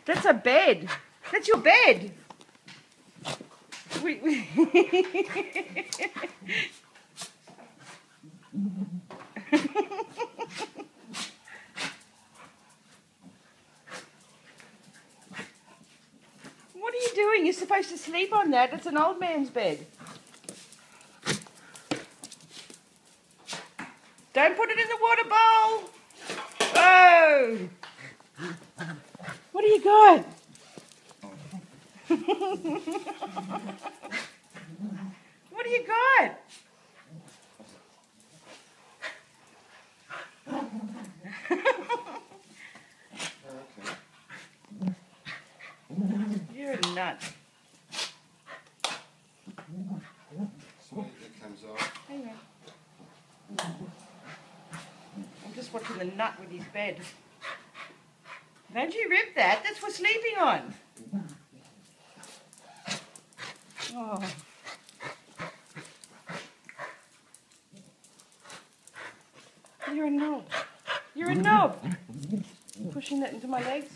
That's a bed. That's your bed. We What are you doing? You're supposed to sleep on that. It's an old man's bed. Don't put it in the water bowl. Oh! What do you got? What do you got? You're a nut. So it comes off. Hang on. I'm just watching the nut with his bed. Don't you rip that? That's for sleeping on. Oh. You're a knob. You're a knob. Pushing that into my legs.